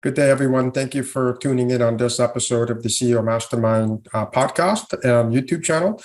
Good day, everyone. Thank you for tuning in on this episode of the CEO Mastermind Podcast YouTube channel.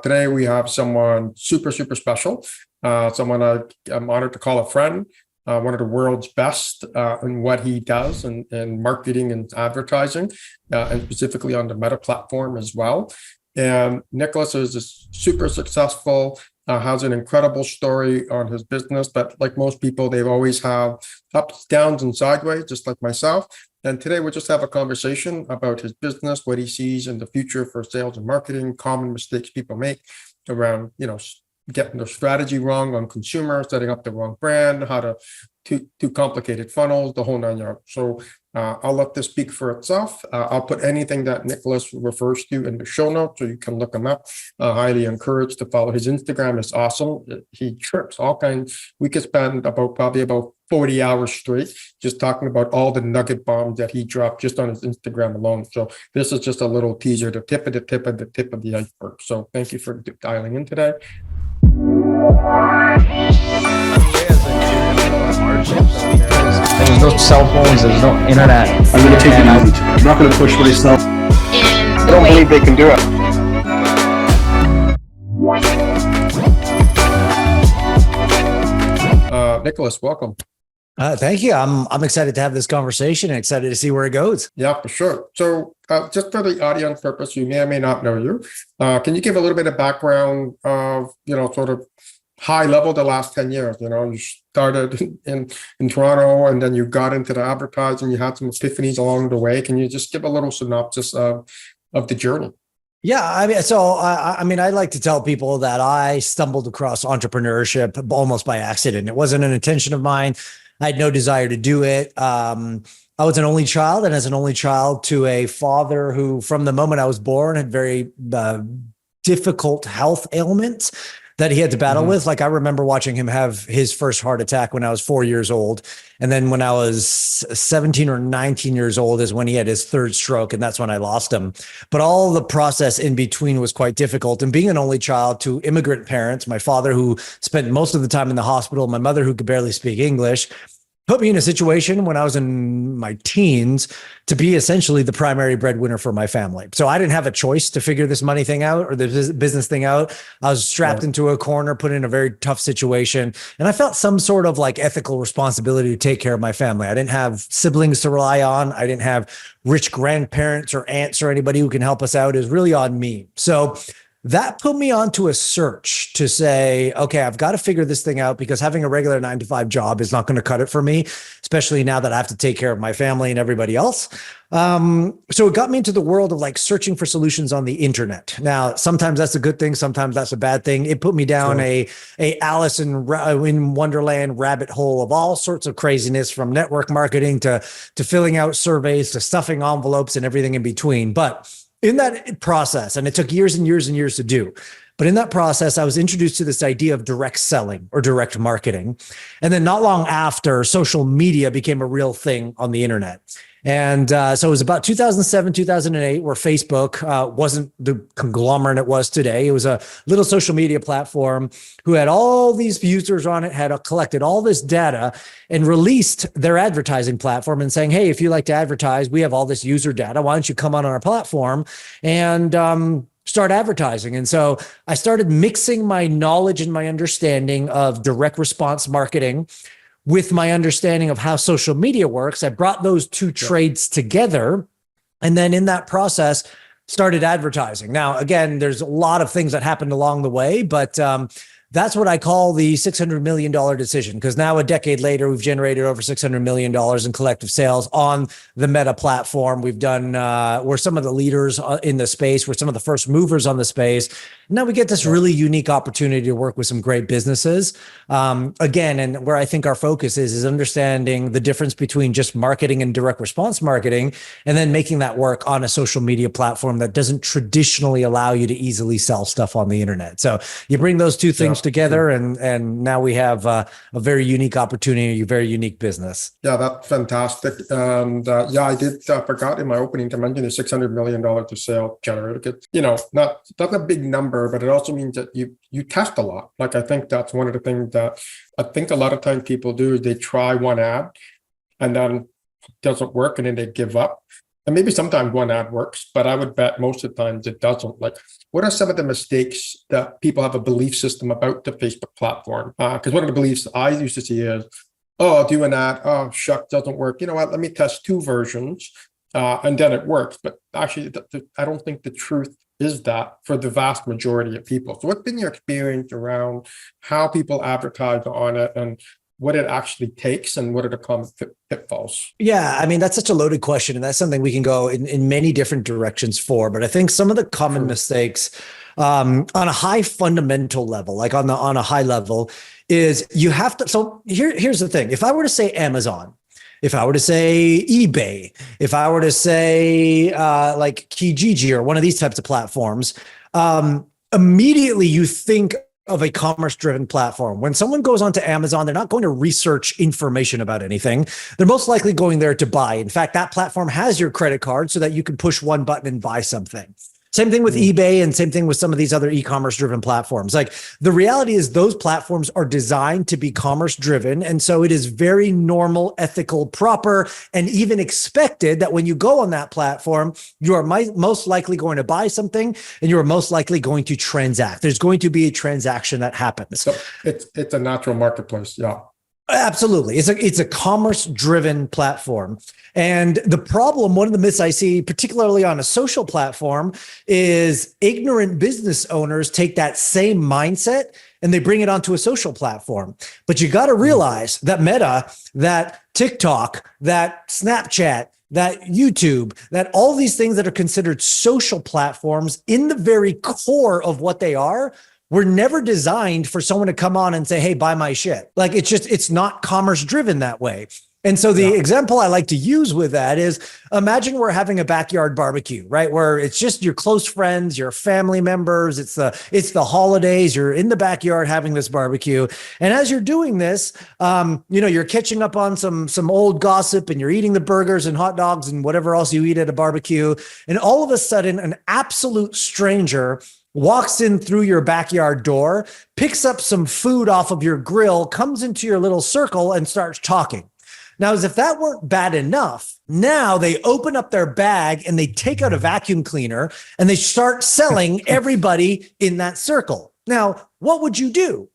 Today, we have someone super special, someone I'm honored to call a friend, one of the world's best in what he does in marketing and advertising, and specifically on the Meta platform as well. And Nicolas is super successful, has an incredible story on his business, but like most people, they've always had ups, downs, and sideways, just like myself. And today we'll just have a conversation about his business, what he sees in the future for sales and marketing, common mistakes people make around, getting their strategy wrong on consumer, setting up the wrong brand, how to too complicated funnels, the whole nine yards. So I'll let this speak for itself. I'll put anything that Nicolas refers to in the show notes so you can look him up. Highly encouraged to follow his Instagram. It's awesome. He trips all kinds. We could spend probably about 40 hours straight just talking about all the nugget bombs that he dropped just on his Instagram alone. So this is just a little teaser, the tip of the iceberg. So thank you for dialing in today. There's no cell phones, there's no internet. I'm going to take it easy. I'm not going to push myself. I don't believe they can do it. Nicolas, welcome. Thank you. I'm excited to have this conversation and excited to see where it goes. Yeah, for sure. So just for the audience purpose, you may or may not know you. Can you give a little bit of background of, sort of high level the last 10 years? You started in Toronto and then you got into the advertising, you had some epiphanies along the way. Can you just give a little synopsis of the journey? Yeah, I like to tell people that I stumbled across entrepreneurship almost by accident. It wasn't an intention of mine. I had no desire to do it. I was an only child, and as an only child to a father who, from the moment I was born, had very difficult health ailments that he had to battle with. Like, I remember watching him have his first heart attack when I was 4 years old. And then when I was 17 or 19 years old is when he had his third stroke. And that's when I lost him. But all the process in between was quite difficult. And being an only child to immigrant parents, my father who spent most of the time in the hospital, my mother who could barely speak English, put me in a situation when I was in my teens to be essentially the primary breadwinner for my family. So I didn't have a choice to figure this money thing out or the business thing out. I was strapped into a corner, put in a very tough situation. And I felt some sort of like ethical responsibility to take care of my family. I didn't have siblings to rely on. I didn't have rich grandparents or aunts or anybody who can help us out. It was really on me. So that put me onto a search to say, okay, I've got to figure this thing out because having a regular 9-to-5 job is not going to cut it for me, especially now that I have to take care of my family and everybody else. So it got me into the world of like searching for solutions on the internet. Now, sometimes that's a good thing. Sometimes that's a bad thing. It put me down a Alice in Wonderland rabbit hole of all sorts of craziness, from network marketing to filling out surveys to stuffing envelopes and everything in between. But in that process, and it took years and years and years to do, but in that process, I was introduced to this idea of direct selling or direct marketing. And then not long after, social media became a real thing on the internet. And so it was about 2007, 2008, where Facebook wasn't the conglomerate it was today. It was a little social media platform who had all these users on it, had collected all this data and released their advertising platform and saying, hey, if you like to advertise, we have all this user data. Why don't you come on our platform and start advertising? And so I started mixing my knowledge and my understanding of direct response marketing with my understanding of how social media works. I brought those two trades together. And then in that process, started advertising. Now, again, there's a lot of things that happened along the way, but that's what I call the $600 million decision, because now a decade later, we've generated over $600 million in collective sales on the Meta platform. We've done, we're some of the leaders in the space. We're some of the first movers on the space. Now we get this really unique opportunity to work with some great businesses. Again, and where I think our focus is understanding the difference between just marketing and direct response marketing, and then making that work on a social media platform that doesn't traditionally allow you to easily sell stuff on the internet. So you bring those two things together, and now we have a very unique opportunity, a very unique business. Yeah, that's fantastic. And I did forgot in my opening to mention the $600 million to sale generated. Not a big number, but it also means that you test a lot. Like, I think that's one of the things that I think a lot of times people do is they try one ad and then doesn't work and then they give up. And maybe sometimes one ad works, but I would bet most of the times it doesn't. Like, what are some of the mistakes that people have a belief system about the Facebook platform? Because one of the beliefs I used to see is, oh, I'll do an ad. Oh, shuck, doesn't work. You know what? Let me test 2 versions and then it works. But actually, I don't think the truth is that for the vast majority of people. So what's been your experience around how people advertise on it and what it actually takes and what are the common pitfalls? Yeah, I mean, that's such a loaded question. And that's something we can go in many different directions for. But I think some of the common mistakes on a high fundamental level, like on a high level, is you have to. So here's the thing. If I were to say Amazon, if I were to say eBay, if I were to say like Kijiji or one of these types of platforms, immediately you think of a commerce-driven platform. When someone goes onto Amazon, they're not going to research information about anything. They're most likely going there to buy. In fact, that platform has your credit card so that you can push one button and buy something. Same thing with eBay and same thing with some of these other e-commerce driven platforms. Like, the reality is those platforms are designed to be commerce driven. And so it is very normal, ethical, proper, and even expected that when you go on that platform, you are most likely going to buy something and you are most likely going to transact. There's going to be a transaction that happens. So it's a natural marketplace. Yeah. Absolutely. It's a commerce-driven platform. And the problem, one of the myths I see, particularly on a social platform, is ignorant business owners take that same mindset and they bring it onto a social platform. But you got to realize that Meta, that TikTok, that Snapchat, that YouTube, that all these things that are considered social platforms, in the very core of what they are, were never designed for someone to come on and say, hey, buy my shit. Like, it's not commerce driven that way. And so the example I like to use with that is, imagine we're having a backyard barbecue, right? Where it's just your close friends, your family members, it's the holidays, you're in the backyard having this barbecue. And as you're doing this, you're catching up on some old gossip and you're eating the burgers and hot dogs and whatever else you eat at a barbecue. And all of a sudden, an absolute stranger walks in through your backyard door, picks up some food off of your grill, comes into your little circle and starts talking. Now, as if that weren't bad enough, now they open up their bag and they take out a vacuum cleaner and they start selling everybody in that circle. Now, what would you do?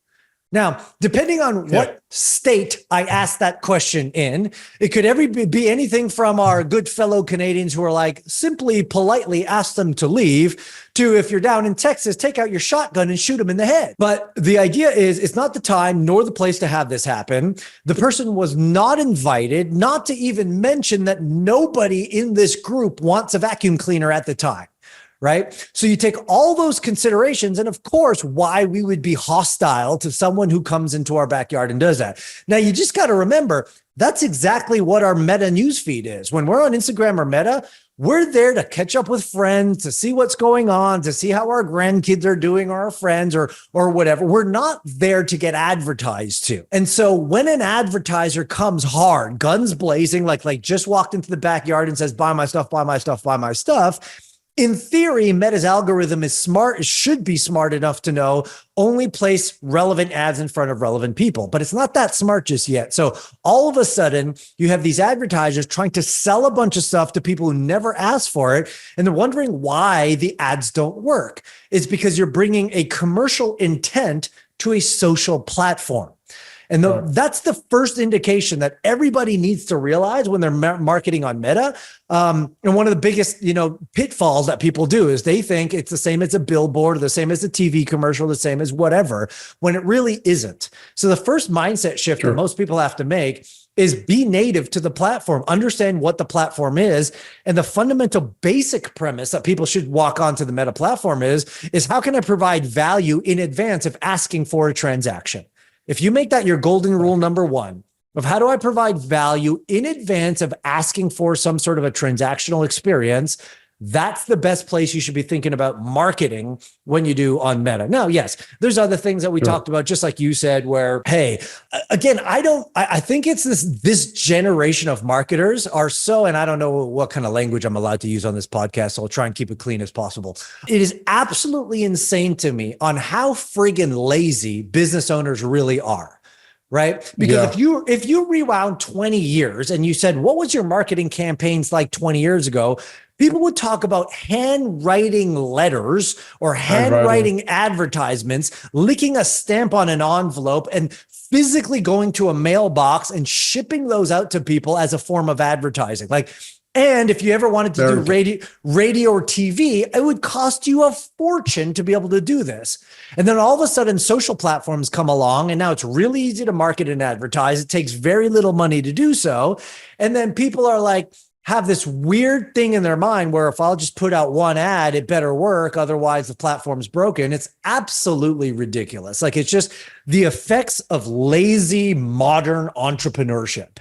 Now, depending on what state I asked that question in, it could be anything from our good fellow Canadians who are like, simply politely ask them to leave, to, if you're down in Texas, take out your shotgun and shoot them in the head. But the idea is, it's not the time nor the place to have this happen. The person was not invited, not to even mention that nobody in this group wants a vacuum cleaner at the time. Right? So you take all those considerations and, of course, why we would be hostile to someone who comes into our backyard and does that. Now, you just got to remember, that's exactly what our Meta newsfeed is. When we're on Instagram or Meta, we're there to catch up with friends, to see what's going on, to see how our grandkids are doing, or our friends, or whatever. We're not there to get advertised to. And so when an advertiser comes hard, guns blazing, like just walked into the backyard and says, buy my stuff, buy my stuff, buy my stuff, in theory, Meta's algorithm is smart, should be smart enough to know only place relevant ads in front of relevant people, but it's not that smart just yet. So all of a sudden, you have these advertisers trying to sell a bunch of stuff to people who never asked for it, and they're wondering why the ads don't work. It's because you're bringing a commercial intent to a social platform. And that's the first indication that everybody needs to realize when they're marketing on Meta. And one of the biggest, pitfalls that people do is they think it's the same as a billboard, or the same as a TV commercial, the same as whatever, when it really isn't. So the first mindset shift that most people have to make is be native to the platform, understand what the platform is. And the fundamental basic premise that people should walk onto the Meta platform is how can I provide value in advance of asking for a transaction? If you make that your golden rule number one of how do I provide value in advance of asking for some sort of a transactional experience, that's the best place you should be thinking about marketing when you do on Meta. Now, yes, there's other things that we talked about, just like you said, where, hey, again, I think it's this generation of marketers are so, and I don't know what kind of language I'm allowed to use on this podcast, so I'll try and keep it clean as possible. It is absolutely insane to me on how friggin' lazy business owners really are. right? Because if you rewound 20 years and you said, what was your marketing campaigns like 20 years ago? People would talk about handwriting letters or handwriting advertisements, licking a stamp on an envelope and physically going to a mailbox and shipping those out to people as a form of advertising. Like, and if you ever wanted to do radio or TV, it would cost you a fortune to be able to do this. And then all of a sudden, social platforms come along, and now it's really easy to market and advertise. It takes very little money to do so. And then people are like, have this weird thing in their mind where if I'll just put out one ad, it better work. Otherwise, the platform's broken. It's absolutely ridiculous. Like, it's just the effects of lazy modern entrepreneurship.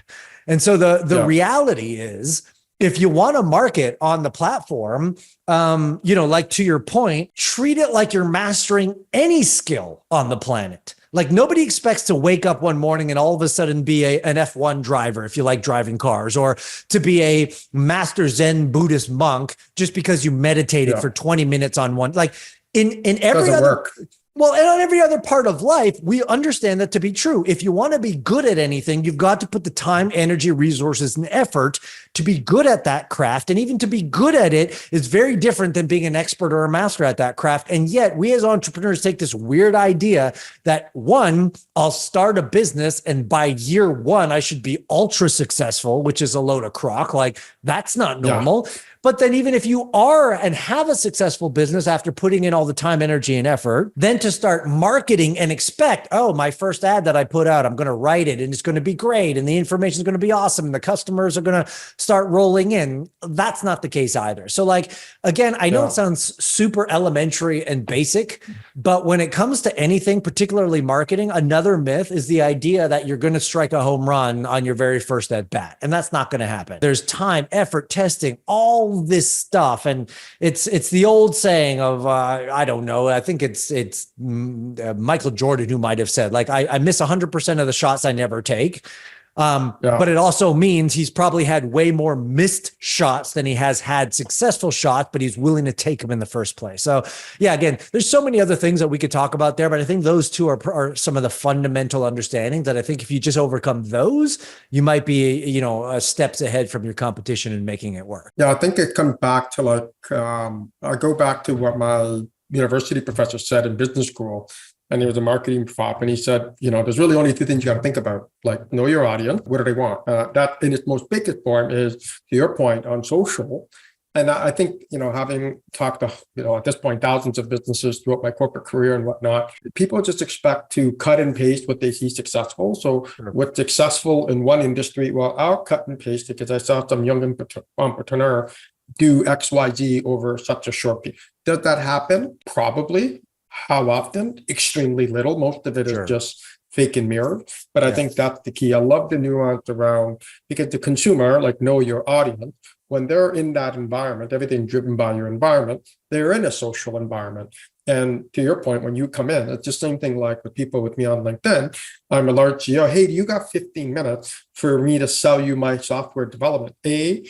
And so the reality is, if you want to market on the platform, like to your point, treat it like you're mastering any skill on the planet. Like, nobody expects to wake up one morning and all of a sudden be an F1 driver, if you like driving cars, or to be a master Zen Buddhist monk just because you meditated for 20 minutes on one. Like, in every other work. Well, and on every other part of life, we understand that to be true. If you want to be good at anything, you've got to put the time, energy, resources, and effort to be good at that craft. And even to be good at it is very different than being an expert or a master at that craft. And yet we as entrepreneurs take this weird idea that, one, I'll start a business and by year one, I should be ultra successful, which is a load of crock. Like, that's not normal. Yeah. But then even if you are and have a successful business after putting in all the time, energy, and effort, then to start marketing and expect, oh, my first ad that I put out, I'm going to write it and it's going to be great. And the information is going to be awesome. And the customers are going to start rolling in. That's not the case either. So, like, again, I know it sounds super elementary and basic, but when it comes to anything, particularly marketing, another myth is the idea that you're going to strike a home run on your very first at bat. And that's not going to happen. There's time, effort, testing, all this stuff. And it's the old saying of, I don't know, I think it's Michael Jordan who might have said, like, I miss 100% of the shots I never take. But it also means he's probably had way more missed shots than he has had successful shots, but he's willing to take them in the first place. So yeah, again, there's so many other things that we could talk about there, but I think those two are some of the fundamental understandings that I think if you just overcome those, you might be, steps ahead from your competition and making it work. Yeah, I think it comes back to I go back to what my university professor said in business school. And he was a marketing prof, and he said, there's really only two things you got to think about, like, know your audience. What do they want? That in its most biggest form is, to your point, on social. And I think, having talked to, at this point, thousands of businesses throughout my corporate career and whatnot, people just expect to cut and paste what they see successful. So what's successful in one industry, well, I'll cut and paste it because I saw some young entrepreneur do X, Y, Z over such a short period. Does that happen? Probably. How often? Extremely little. Most of it is just fake and mirrored. But I think that's the key. I love the nuance around, because the consumer, like, know your audience. When they're in that environment, everything driven by your environment, they're in a social environment. And to your point, when you come in, it's the same thing like with people with me on LinkedIn. I'm a large CEO. Hey, do you got 15 minutes for me to sell you my software development? A,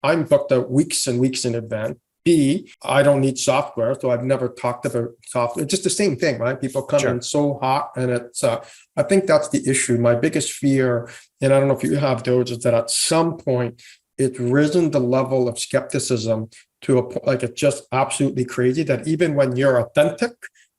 I'm booked out weeks and weeks in advance. B, I don't need software, so I've never talked about software. It's just the same thing, right? People come in so hot, and it's, I think that's the issue. My biggest fear, and I don't know if you have those, is that at some point, it's risen the level of skepticism to a point, like, it's just absolutely crazy that even when you're authentic,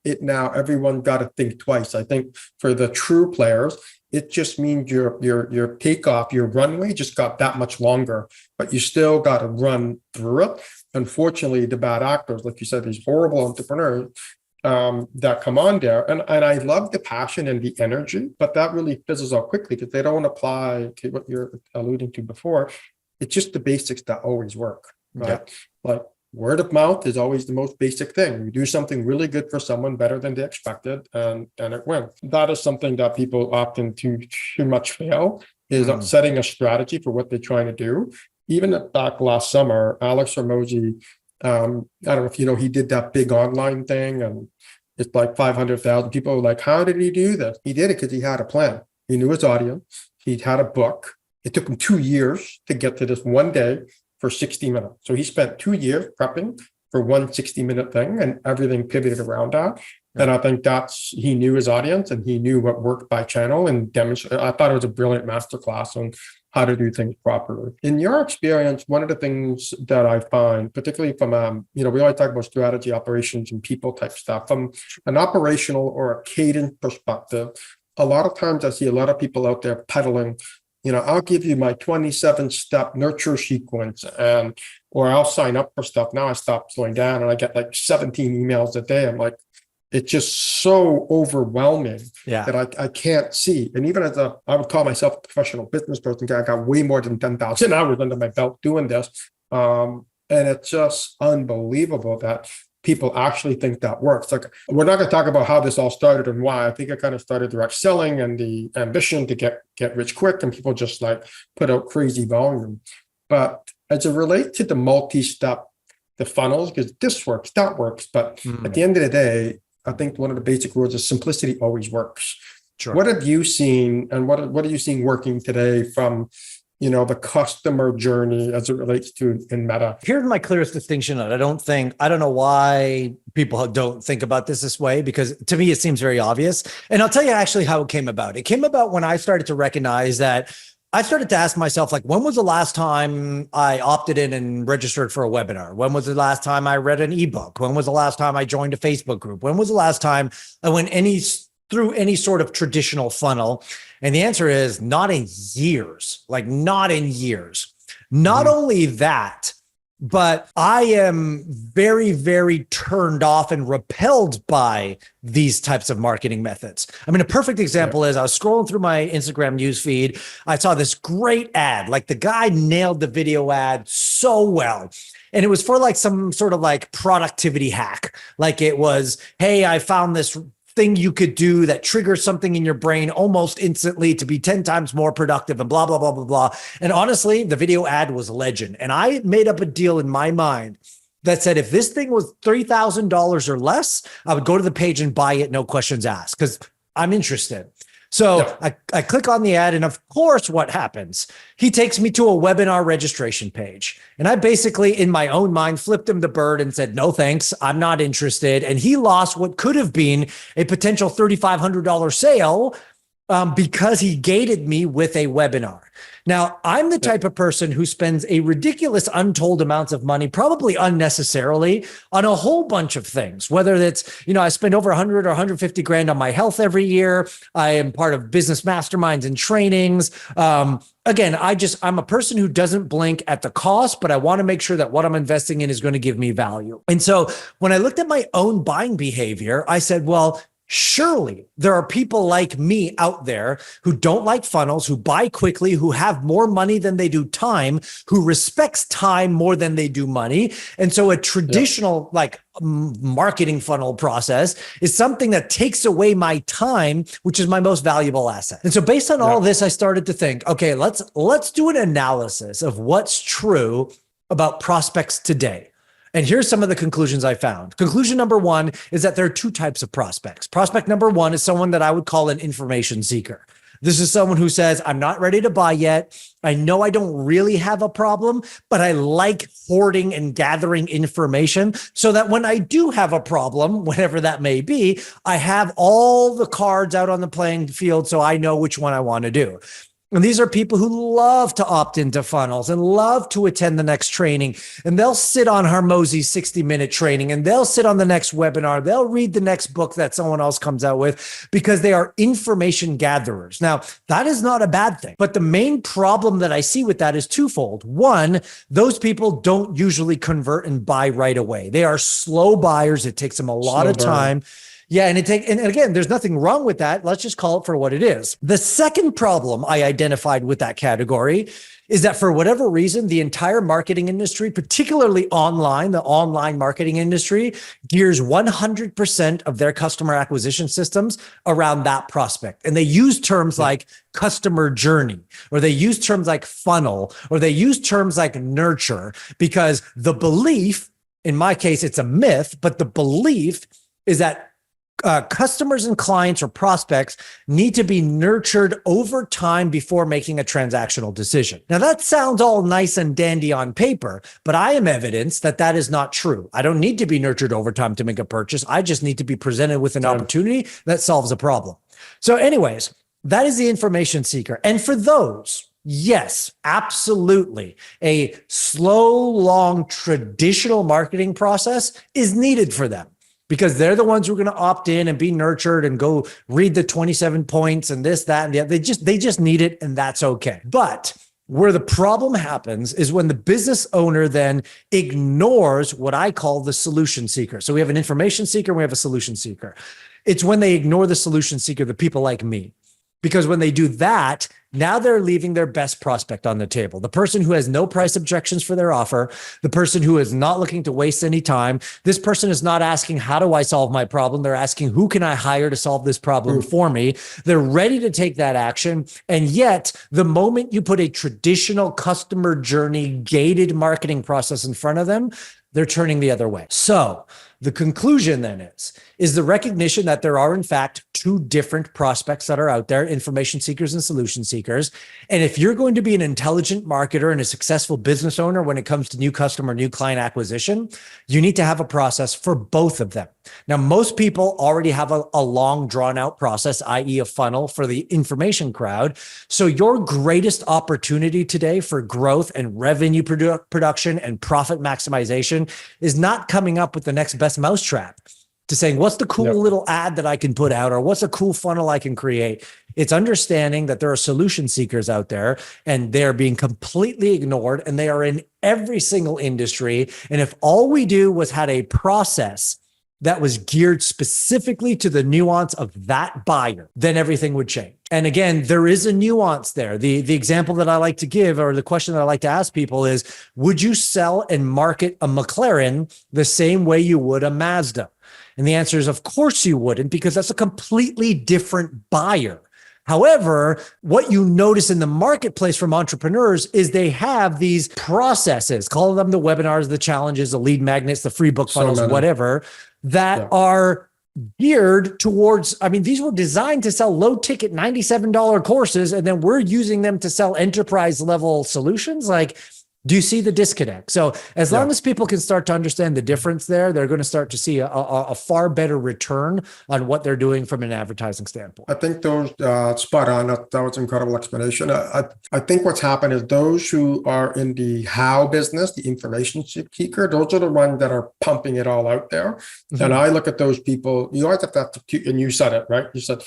everyone got to think twice. I think for the true players, it just means your takeoff, your runway just got that much longer, but you still got to run through it. Unfortunately, the bad actors, like you said, these horrible entrepreneurs that come on there, and I love the passion and the energy, but that really fizzles out quickly because they don't apply to what you're alluding to before. It's just the basics that always work, right? Like, word of mouth is always the most basic thing. You do something really good for someone better than they expected, and it wins. That is something that people often too much fail, is setting a strategy for what they're trying to do. Even back last summer, Alex Hormozi, I don't know if he did that big online thing, and it's like 500,000 people were like, how did he do this? He did it because he had a plan. He knew his audience. He had a book. It took him 2 years to get to this one day for 60 minutes. So he spent 2 years prepping for one 60-minute thing, and everything pivoted around that. And I think he knew his audience and he knew what worked by channel and demonstrate. I thought it was a brilliant masterclass on how to do things properly. In your experience, one of the things that I find, particularly from, we always talk about strategy, operations, and people type stuff. From an operational or a cadence perspective, a lot of times I see a lot of people out there peddling, I'll give you my 27-step nurture sequence or I'll sign up for stuff. Now I stop slowing down and I get like 17 emails a day. I'm like, it's just so overwhelming that I can't see. And even I would call myself a professional business person, I got way more than 10,000 hours under my belt doing this. And it's just unbelievable that people actually think that works. Like, we're not going to talk about how this all started and why. I think it kind of started direct selling and the ambition to get rich quick, and people just like put out crazy volume. But as it relates to the multi-step, the funnels, because this works, that works. But at the end of the day, I think one of the basic rules is simplicity always works. Sure. What have you seen, and what are you seeing working today from the customer journey as it relates to in Meta? Here's my clearest distinction. I don't know why people don't think about this way, because to me, it seems very obvious. And I'll tell you actually how it came about. It came about when I started to recognize that I started to ask myself, like, when was the last time I opted in and registered for a webinar? When was the last time I read an ebook? When was the last time I joined a Facebook group? When was the last time I went through any sort of traditional funnel? And the answer is not in years, not in years. Not only that, but I am very, very turned off and repelled by these types of marketing methods. I mean, a perfect example is I was scrolling through my Instagram newsfeed. I saw this great ad. Like, the guy nailed the video ad so well. And it was for like some sort of like productivity hack. Like, it was, hey, I found this thing you could do that triggers something in your brain almost instantly to be 10 times more productive and blah, blah, blah, blah, blah. And honestly, the video ad was legend. And I made up a deal in my mind that said, if this thing was $3,000 or less, I would go to the page and buy it, no questions asked, because I'm interested. So I click on the ad, and of course, what happens? He takes me to a webinar registration page. And I basically, in my own mind, flipped him the bird and said, no, thanks, I'm not interested. And he lost what could have been a potential $3,500 sale because he gated me with a webinar. Now, I'm the type of person who spends a ridiculous untold amounts of money, probably unnecessarily, on a whole bunch of things, whether it's, I spend over 100 or 150 grand on my health every year. I am part of business masterminds and trainings. Again, I'm a person who doesn't blink at the cost, but I want to make sure that what I'm investing in is going to give me value. And so when I looked at my own buying behavior, I said, well, surely there are people like me out there who don't like funnels, who buy quickly, who have more money than they do time, who respects time more than they do money. And so a traditional marketing funnel process is something that takes away my time, which is my most valuable asset. And so based on all this, I started to think, okay, let's do an analysis of what's true about prospects today. And here's some of the conclusions I found. Conclusion number one is that there are two types of prospects. Prospect number one is someone that I would call an information seeker. This is someone who says, I'm not ready to buy yet. I know I don't really have a problem, but I like hoarding and gathering information so that when I do have a problem, whatever that may be, I have all the cards out on the playing field so I know which one I want to do. And these are people who love to opt into funnels and love to attend the next training. And they'll sit on Harmozy's 60-minute training, and they'll sit on the next webinar. They'll read the next book that someone else comes out with because they are information gatherers. Now, that is not a bad thing. But the main problem that I see with that is twofold. One, those people don't usually convert and buy right away. They are slow buyers. It takes them a lot of time. Yeah. And again, there's nothing wrong with that. Let's just call it for what it is. The second problem I identified with that category is that for whatever reason, the entire marketing industry, particularly online, the online marketing industry, gears 100% of their customer acquisition systems around that prospect. And they use terms like customer journey, or they use terms like funnel, or they use terms like nurture, because the belief, in my case, it's a myth, but the belief is that customers and clients or prospects need to be nurtured over time before making a transactional decision. Now, that sounds all nice and dandy on paper, but I am evidence that that is not true. I don't need to be nurtured over time to make a purchase. I just need to be presented with an opportunity that solves a problem. So anyways, that is the information seeker. And for those, yes, absolutely, a slow, long, traditional marketing process is needed for them, because they're the ones who are going to opt in and be nurtured and go read the 27 points and this, that, and the other. They just need it, and that's okay. But where the problem happens is when the business owner then ignores what I call the solution seeker. So we have an information seeker, and we have a solution seeker. It's when they ignore the solution seeker, the people like me. Because when they do that, now they're leaving their best prospect on the table. The person who has no price objections for their offer, the person who is not looking to waste any time. This person is not asking, how do I solve my problem? They're asking, who can I hire to solve this problem for me? They're ready to take that action. And yet, the moment you put a traditional customer journey gated marketing process in front of them, they're turning the other way. So the conclusion then is the recognition that there are, in fact, two different prospects that are out there, information seekers and solution seekers. And if you're going to be an intelligent marketer and a successful business owner when it comes to new customer, new client acquisition, you need to have a process for both of them. Now, most people already have a long drawn out process, i.e. a funnel for the information crowd. So your greatest opportunity today for growth and revenue production and profit maximization is not coming up with the next best mousetrap to saying, what's the cool little ad that I can put out, or what's a cool funnel I can create? It's understanding that there are solution seekers out there and they're being completely ignored, and they are in every single industry. And if all we do was had a process that was geared specifically to the nuance of that buyer, then everything would change. And again, there is a nuance there. The example that I like to give, or the question that I like to ask people is, would you sell and market a McLaren the same way you would a Mazda? And the answer is, of course you wouldn't, because that's a completely different buyer. However, what you notice in the marketplace from entrepreneurs is they have these processes, call them the webinars, the challenges, the lead magnets, the free book funnels, whatever, that are geared towards, these were designed to sell low ticket $97 courses, and then we're using them to sell enterprise level solutions. Like, do you see the disconnect? So as long as people can start to understand the difference there, they're going to start to see a far better return on what they're doing from an advertising standpoint. I think those spot on. That was an incredible explanation. I think what's happened is those who are in the how business, the information seeker, those are the ones that are pumping it all out there. Mm-hmm. And I look at those people, you always have to, and you said it, right? You said,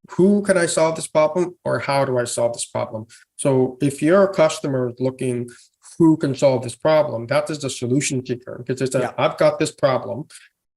who can I solve this problem, or how do I solve this problem? So if you're a customer looking who can solve this problem, that is the solution seeker, because it's I've got this problem.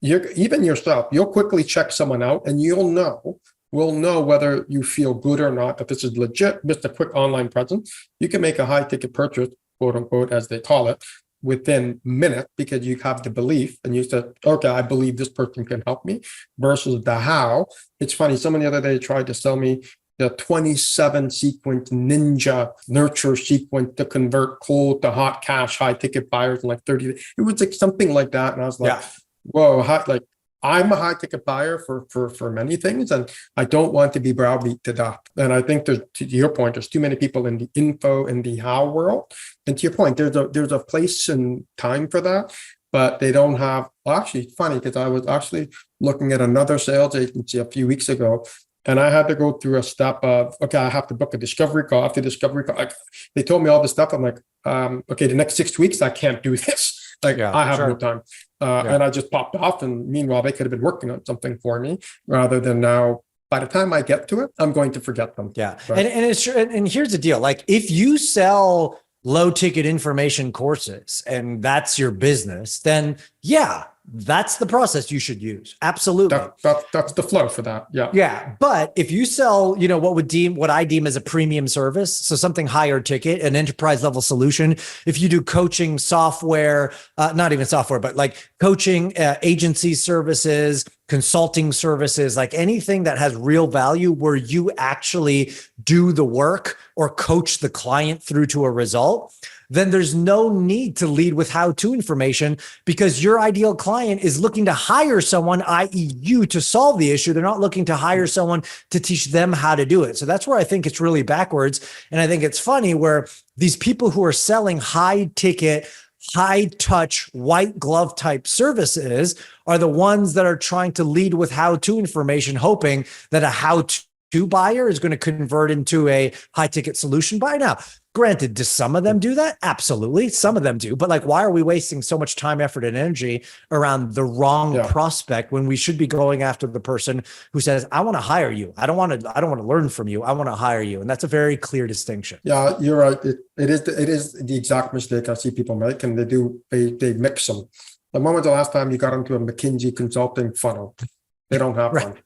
Even yourself, you'll quickly check someone out, and we'll know whether you feel good or not, that this is legit, just a quick online presence. You can make a high ticket purchase, quote unquote, as they call it, within minutes, because you have the belief and you said, okay, I believe this person can help me, versus the how. It's funny, someone the other day tried to sell me the 27 sequence ninja nurture sequence to convert cold to hot cash, high ticket buyers in like 30 days. It was like something like that. And I was like, whoa, I'm a high ticket buyer for many things, and I don't want to be browbeat to that. And I think to your point, there's too many people in the info and the how world. And to your point, there's a place and time for that, but they don't have, actually funny, because I was actually looking at another sales agency a few weeks ago, and I had to go through a step of, okay, I have to book a discovery call. After discovery call, they told me all this stuff. I'm like, okay, the next 6 weeks, I can't do this. I have no time. And I just popped off. And meanwhile, they could have been working on something for me, rather than now, by the time I get to it, I'm going to forget them. Yeah. Right? And it's true. And here's the deal. Like, if you sell low ticket information courses and that's your business, then that's the process you should use. Absolutely. That's the flow for that. Yeah. Yeah. But if you sell, what I deem as a premium service, so something higher ticket, an enterprise level solution, if you do coaching software, not even software, but like coaching, agency services, consulting services, like anything that has real value where you actually do the work or coach the client through to a result, then there's no need to lead with how-to information, because your ideal client is looking to hire someone, i.e. you, to solve the issue. They're not looking to hire someone to teach them how to do it. So that's where I think it's really backwards. And I think it's funny where these people who are selling high ticket, high touch, white glove type services are the ones that are trying to lead with how-to information, hoping that a how-to buyer is going to convert into a high ticket solution buyer. Now, granted, do some of them do that? Absolutely. Some of them do. But like, why are we wasting so much time, effort, and energy around the wrong prospect when we should be going after the person who says, I want to hire you. I don't want to learn from you. I want to hire you. And that's a very clear distinction. Yeah, you're right. It is the exact mistake I see people make, and they mix them. Like, when was the last time you got into a McKinsey consulting funnel? They don't have one.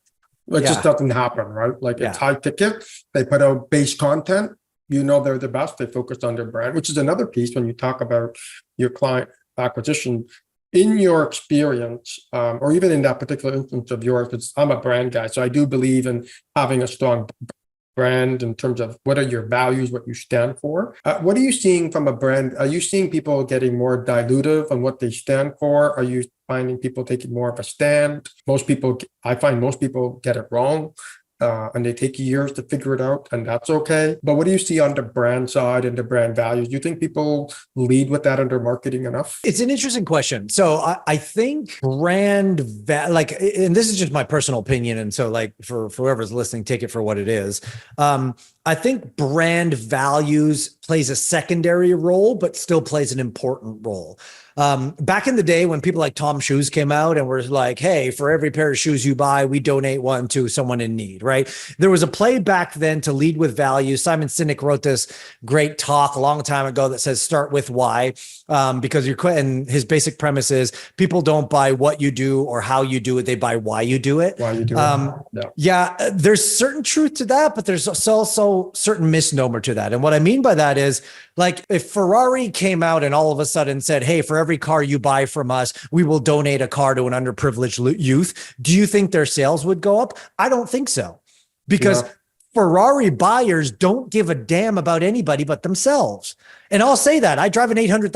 It just doesn't happen, right? Like, it's high ticket. They put out base content. You know, they're the best. They focused on their brand, which is another piece when you talk about your client acquisition. In your experience, or even in that particular instance of yours, because I'm a brand guy, so I do believe in having a strong brand in terms of what are your values, what you stand for. What are you seeing from a brand? Are you seeing people getting more dilutive on what they stand for? Are you finding people taking more of a stand? I find most people get it wrong. And they take years to figure it out, and that's okay. But what do you see on the brand side and the brand values? Do you think people lead with that under marketing enough? It's an interesting question. So I think and this is just my personal opinion. And so, like, for whoever's listening, take it for what it is. I think brand values plays a secondary role, but still plays an important role. Back in the day when people like Tom Shoes came out and were like, hey, for every pair of shoes you buy, we donate one to someone in need, right? There was a play back then to lead with value. Simon Sinek wrote this great talk a long time ago that says, start with why, because and his basic premise is people don't buy what you do or how you do it. They buy why you do it. Why you do it. Yeah, there's certain truth to that, but there's also certain misnomer to that. And what I mean by that is, like, if Ferrari came out and all of a sudden said, hey, for every car you buy from us, we will donate a car to an underprivileged youth, do you think their sales would go up? I don't think so. Because Ferrari buyers don't give a damn about anybody but themselves. And I'll say that. I drive an $800,000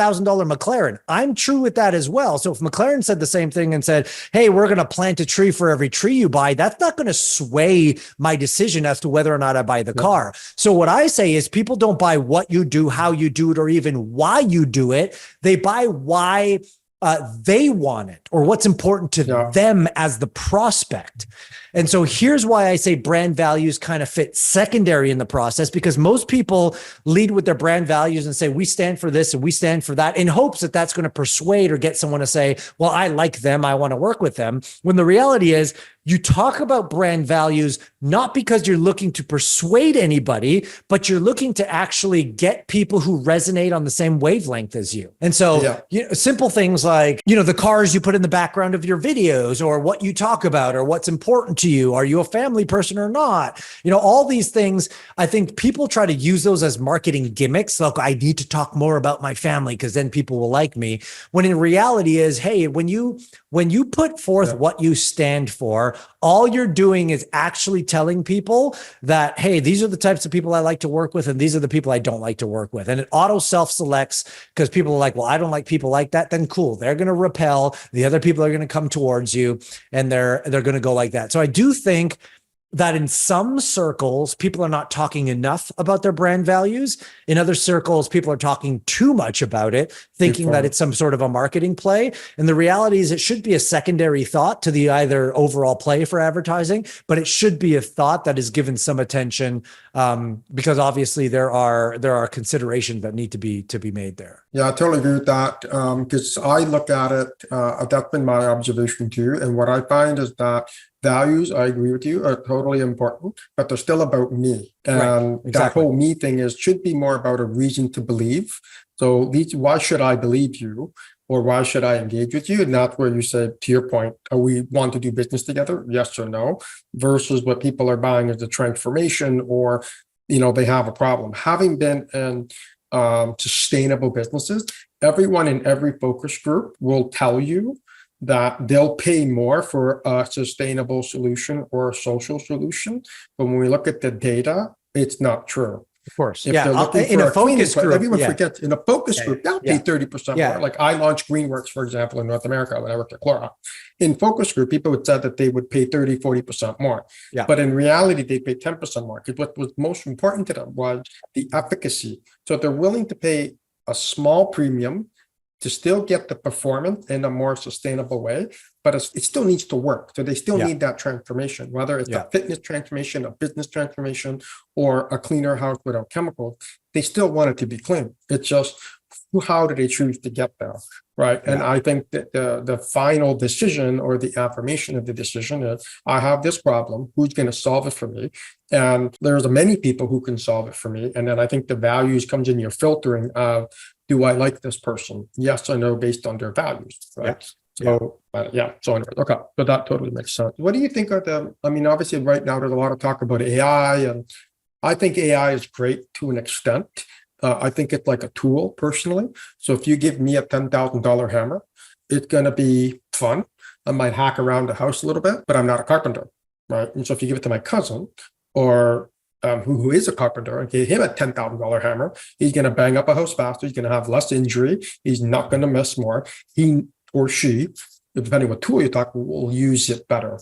McLaren. I'm true with that as well. So if McLaren said the same thing and said, hey, we're going to plant a tree for every tree you buy, that's not going to sway my decision as to whether or not I buy the car. So what I say is people don't buy what you do, how you do it, or even why you do it. They buy why they want it or what's important to them as the prospect. And so here's why I say brand values kind of fit secondary in the process, because most people lead with their brand values and say, we stand for this and we stand for that, in hopes that that's going to persuade or get someone to say, well, I like them, I want to work with them. When the reality is, you talk about brand values, not because you're looking to persuade anybody, but you're looking to actually get people who resonate on the same wavelength as you. And so simple things like, the cars you put in the background of your videos, or what you talk about, or what's important to you. Are you a family person or not? All these things, I think people try to use those as marketing gimmicks. Like, I need to talk more about my family because then people will like me. When in reality is, hey, when you put forth what you stand for, all you're doing is actually telling people that, hey, these are the types of people I like to work with, and these are the people I don't like to work with. And it auto self-selects, because people are like, well, I don't like people like that. Then cool. They're going to repel. The other people are going to come towards you, and they're going to go like that. So I do think that in some circles, people are not talking enough about their brand values. In other circles, people are talking too much about it, thinking that it's some sort of a marketing play. And the reality is, it should be a secondary thought to the either overall play for advertising, but it should be a thought that is given some attention, because obviously there are considerations that need to be made there. Yeah, I totally agree with that. Because I look at it, that's been my observation too. And what I find is that values, I agree with you, are totally important, but they're still about me. And that whole me thing should be more about a reason to believe. So why should I believe you? Or why should I engage with you? And that's where you said, to your point, we want to do business together, yes or no, versus what people are buying as a transformation, or, they have a problem. Having been in sustainable businesses, everyone in every focus group will tell you that they'll pay more for a sustainable solution or a social solution. But when we look at the data, it's not true. Of course. If Yeah. they're looking In for a focus cleaning, group. everyone Yeah. forgets in a focus Yeah, group, they'll yeah. pay 30% Yeah. more. Like I launched Greenworks, for example, in North America when I worked at Clorox. In focus group, people would say that they would pay 30, 40% more. Yeah. But in reality, they pay 10% more because what was most important to them was the efficacy. So they're willing to pay a small premium to still get the performance in a more sustainable way, but it still needs to work. So they still Yeah. need that transformation, whether it's Yeah. a fitness transformation, a business transformation, or a cleaner house without chemicals. They still want it to be clean. It's just how do they choose to get there, right? And I think that the final decision or the affirmation of the decision is, I have this problem. Who's going to solve it for me? And there's many people who can solve it for me. And then I think the values comes in your filtering of, do I like this person? Yes or no, based on their values, right? So, so anyway, okay. So that totally makes sense. What do you think are obviously right now there's a lot of talk about AI, and I think AI is great to an extent. I think it's like a tool personally. So if you give me a $10,000 hammer, it's going to be fun. I might hack around the house a little bit, but I'm not a carpenter, right? And so if you give it to my cousin or who is a carpenter, and give him a $10,000 hammer, he's going to bang up a house faster. He's going to have less injury. He's not going to miss more. He or she, depending what tool you talk, will use it better.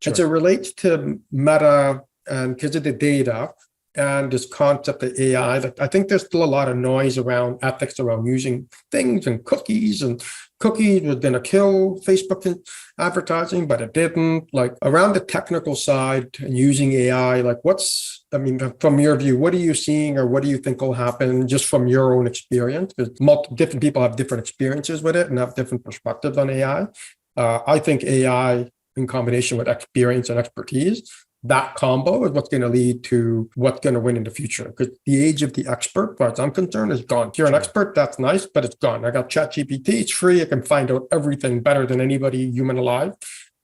Sure. As it relates to Meta and because of the data and this concept of AI, I think there's still a lot of noise around ethics around using things and cookies were going to kill Facebook advertising, but it didn't. Like around the technical side and using AI, like from your view, what are you seeing or what do you think will happen just from your own experience? Because different people have different experiences with it and have different perspectives on AI. I think AI in combination with experience and expertise, that combo is what's going to lead to what's going to win in the future. Because the age of the expert, as far as I'm concerned, is gone. If you're an expert, that's nice, but it's gone. I got ChatGPT. It's free. I can find out everything better than anybody human alive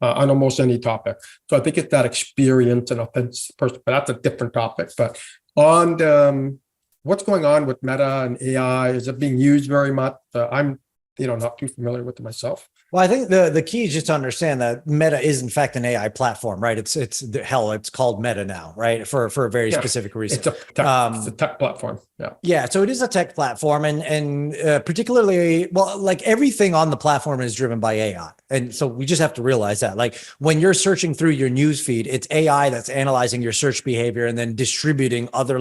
on almost any topic. So I think it's that experience and authentic person, but that's a different topic. But on what's going on with Meta and AI, is it being used very much? I'm not too familiar with it myself. Well, I think the key is just to understand that Meta is in fact an AI platform, right? It's called Meta now, right? For a very specific reason. It's a tech platform. Yeah. Yeah. So it is a tech platform, and particularly, like everything on the platform is driven by AI, and so we just have to realize that. Like when you're searching through your news feed, it's AI that's analyzing your search behavior and then distributing other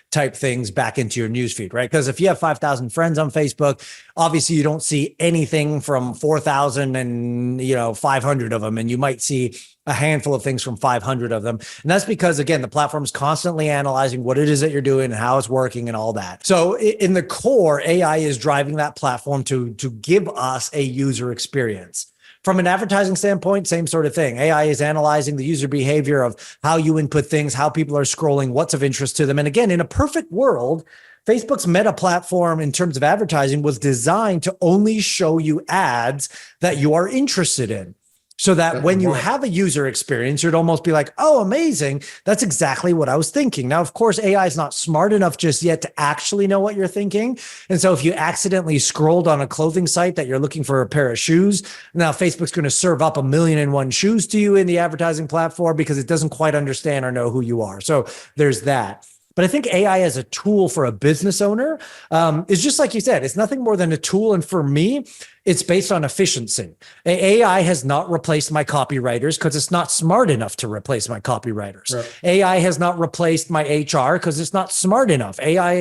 type things back into your news feed, right? Because if you have 5,000 friends on Facebook, obviously you don't see anything from 4,000 and 500 of them, and you might see a handful of things from 500 of them. And that's because, again, the platform is constantly analyzing what it is that you're doing and how it's working and all that. So in the core, AI is driving that platform to give us a user experience. From an advertising standpoint, same sort of thing. AI is analyzing the user behavior of how you input things, how people are scrolling, what's of interest to them. And again, in a perfect world, Facebook's Meta platform in terms of advertising was designed to only show you ads that you are interested in. So that when you have a user experience, you'd almost be like, oh, amazing. That's exactly what I was thinking. Now, of course, AI is not smart enough just yet to actually know what you're thinking. And so if you accidentally scrolled on a clothing site that you're looking for a pair of shoes, now Facebook's going to serve up 1,000,001 shoes to you in the advertising platform because it doesn't quite understand or know who you are. So there's that. But I think AI as a tool for a business owner is just like you said, it's nothing more than a tool. And for me, it's based on efficiency. AI has not replaced my copywriters because it's not smart enough to replace my copywriters. Right. AI has not replaced my HR because it's not smart enough. AI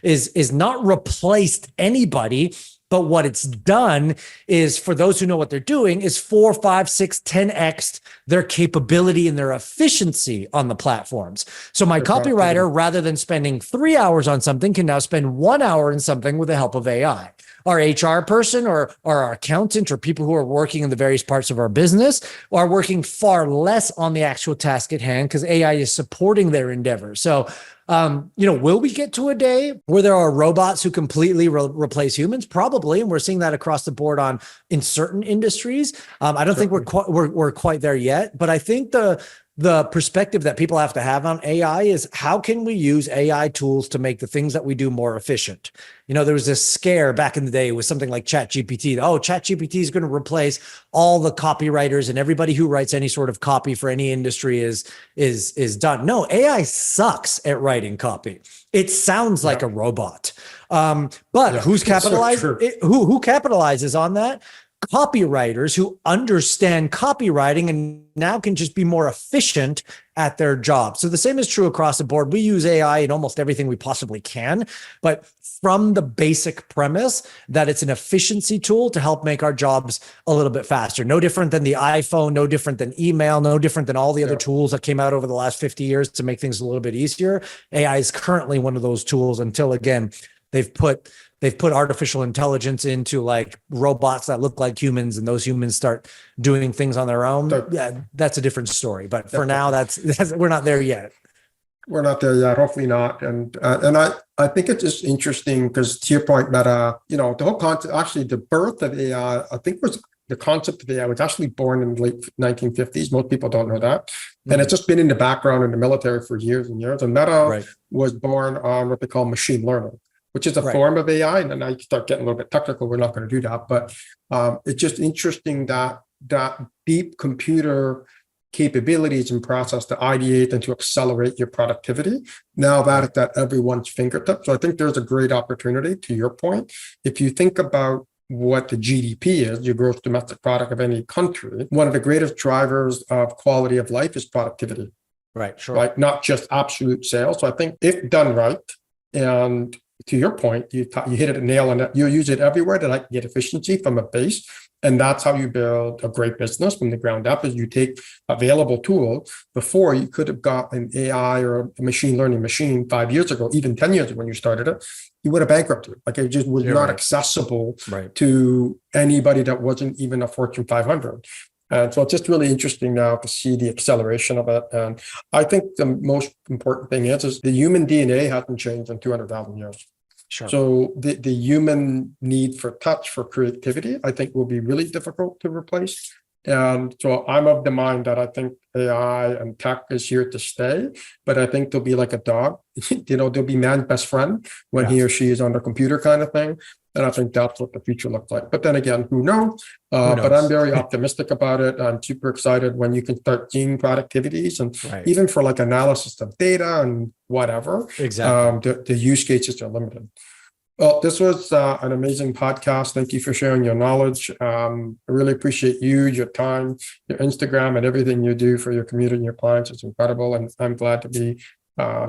is not replaced anybody. But what it's done is, for those who know what they're doing, is 4, 5, 6, 10x their capability and their efficiency on the platforms. So my copywriter, rather than spending 3 hours on something, can now spend 1 hour in something with the help of AI. Our HR person or our accountant or people who are working in the various parts of our business are working far less on the actual task at hand because AI is supporting their endeavors. So will we get to a day where there are robots who completely replace humans? Probably, and we're seeing that across the board in certain industries. I don't think we're quite there yet, but I think the perspective that people have to have on AI is how can we use AI tools to make the things that we do more efficient? There was this scare back in the day with something like ChatGPT. Oh, ChatGPT is going to replace all the copywriters and everybody who writes any sort of copy for any industry is done. No, AI sucks at writing copy. It sounds like a robot. But who's capitalized? Who capitalizes on that? Copywriters who understand copywriting and now can just be more efficient at their job. So the same is true across the board. We use AI in almost everything we possibly can, but from the basic premise that it's an efficiency tool to help make our jobs a little bit faster. No different than the iPhone, no different than email, no different than all the other tools that came out over the last 50 years to make things a little bit easier. AI is currently one of those tools until, again, they've put artificial intelligence into like robots that look like humans and those humans start doing things on their own. Yeah, that's a different story. But for now, that's we're not there yet. We're not there yet. Hopefully not. And I think it's just interesting because to your point, Meta, the whole concept, actually the birth of AI, I think the concept of AI was actually born in the late 1950s. Most people don't know that. And it's just been in the background in the military for years and years. And Meta was born on what they call machine learning, which is a form of AI. And then I start getting a little bit technical. We're not going to do that. But it's just interesting that deep computer capabilities and process to ideate and to accelerate your productivity. Now that it's at everyone's fingertips. So I think there's a great opportunity, to your point. If you think about what the GDP is, your gross domestic product of any country, one of the greatest drivers of quality of life is productivity. Right, sure. Right, not just absolute sales. So I think if done right, and to your point, you hit it a nail on it. You use it everywhere to get efficiency from a base. And that's how you build a great business from the ground up, is you take available tools. Before, you could have got an AI or a machine learning machine 5 years ago, even 10 years ago when you started it, you would have bankrupted. Like it just was not accessible to anybody that wasn't even a Fortune 500. And so it's just really interesting now to see the acceleration of it. And I think the most important thing is the human DNA hasn't changed in 200,000 years. Sure. So the human need for touch, for creativity, I think will be really difficult to replace. And so I'm of the mind that I think AI and tech is here to stay, but I think they'll be like a dog, they'll be man's best friend when he or she is on the computer kind of thing. And I think that's what the future looks like. But then again, who knows? But I'm very optimistic about it. I'm super excited when you can start seeing productivities and even for like analysis of data and whatever. Exactly. The use cases are limited. Well, this was an amazing podcast. Thank you for sharing your knowledge. I really appreciate your time, your Instagram, and everything you do for your community and your clients. It's incredible. And I'm glad to be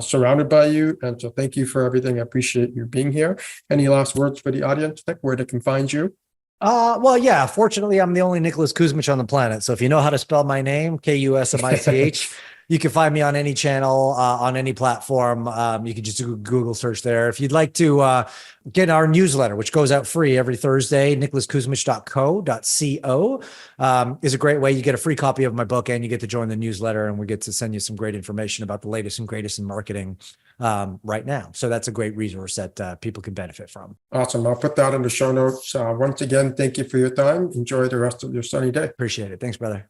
surrounded by you. And so thank you for everything. I appreciate you being here. Any last words for the audience, Nick, where they can find you? Well, yeah, fortunately, I'm the only Nicolas Kushmich on the planet. So if you know how to spell my name, Kusmich, you can find me on any channel, on any platform. You can just do a Google search there. If you'd like to get our newsletter, which goes out free every Thursday, nicholaskushmich.co is a great way. You get a free copy of my book and you get to join the newsletter, and we get to send you some great information about the latest and greatest in marketing right now. So that's a great resource that people can benefit from. Awesome. I'll put that in the show notes. Once again, thank you for your time. Enjoy the rest of your sunny day. Appreciate it. Thanks, brother.